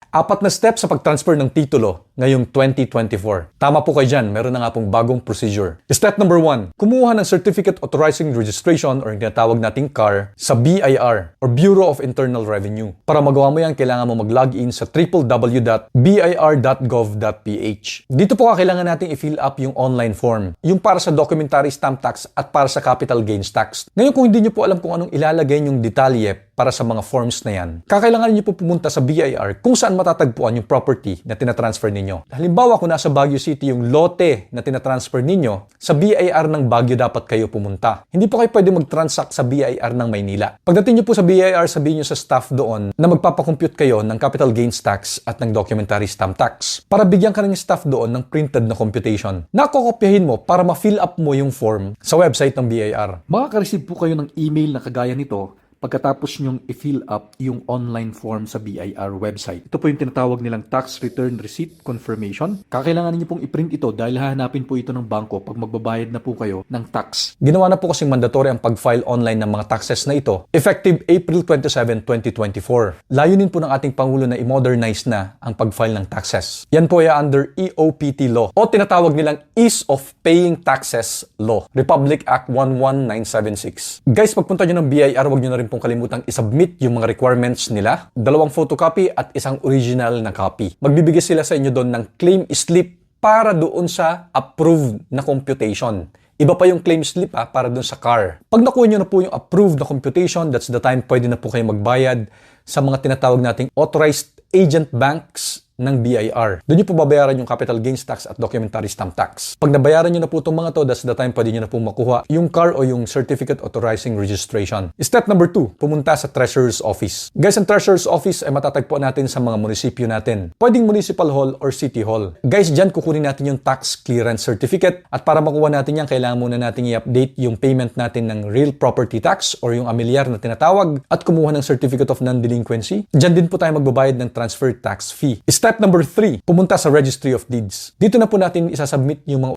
Apat na steps sa pag-transfer ng titulo ngayong 2024. Tama po kayo dyan, meron na nga pong bagong procedure. Step number 1, kumuha ng Certificate Authorizing Registration or yung tinatawag nating CAR sa BIR or Bureau of Internal Revenue. Para magawa mo yan, kailangan mo mag-login sa www.bir.gov.ph. Dito po kailangan natin i-fill up yung online form, yung para sa documentary stamp tax at para sa capital gains tax. Ngayon kung hindi nyo po alam kung anong ilalagay yung detalye para sa mga forms na yan, kakailangan niyo po pumunta sa BIR kung saan matatagpuan yung property na tinatransfer ninyo. Halimbawa, kung nasa Baguio City yung lote na tinatransfer ninyo, sa BIR ng Baguio dapat kayo pumunta. Hindi po kayo pwede mag-transact sa BIR ng Maynila. Pagdating niyo po sa BIR, sabihin niyo sa staff doon na magpapakompute kayo ng capital gains tax at ng documentary stamp tax para bigyan ka ng staff doon ng printed na computation. Nakokopyahin mo para ma-fill up mo yung form sa website ng BIR. Makaka-receive po kayo ng email na kagaya nito pagkatapos nyong i-fill up yung online form sa BIR website. Ito po yung tinatawag nilang Tax Return Receipt Confirmation. Kakailangan niyo pong i-print ito dahil hahanapin po ito ng bangko pag magbabayad na po kayo ng tax. Ginawa na po kasing mandatory ang pag-file online ng mga taxes na ito effective April 27, 2024. Layunin po ng ating Pangulo na i-modernize na ang pag-file ng taxes. Yan po ay under EOPT law o tinatawag nilang Ease of Paying Taxes Law, Republic Act 11976. Guys, pagpunta nyo ng BIR, huwag nyo na rin pong kalimutang isubmit yung mga requirements nila, 2 photocopy at isang original na copy. Magbibigay sila sa inyo doon ng claim slip para doon sa approved na computation. Iba pa yung claim slip para doon sa CAR. Pag nakuha nyo na po yung approved na computation, that's the time pwede na po kayo magbayad sa mga tinatawag nating authorized agent banks ng BIR. Doon nyo po babayaran yung capital gains tax at documentary stamp tax. Pag nabayaran nyo na po itong mga to, that's the time pwede nyo na po makuha yung CAR o yung Certificate Authorizing Registration. Step number 2, pumunta sa Treasurer's Office. Guys, ang Treasurer's Office ay matatagpuan natin sa mga munisipyo natin. Pwedeng Municipal Hall or City Hall. Guys, dyan kukunin natin yung Tax Clearance Certificate at para makuha natin yan, kailangan muna natin i-update yung payment natin ng Real Property Tax or yung amilyar na tinatawag at kumuha ng Certificate of Non-Delinquency. Dyan din po tayo magbabayad ng transfer tax fee. Step number 3, pumunta sa Registry of Deeds. Dito na po natin isasubmit yung mga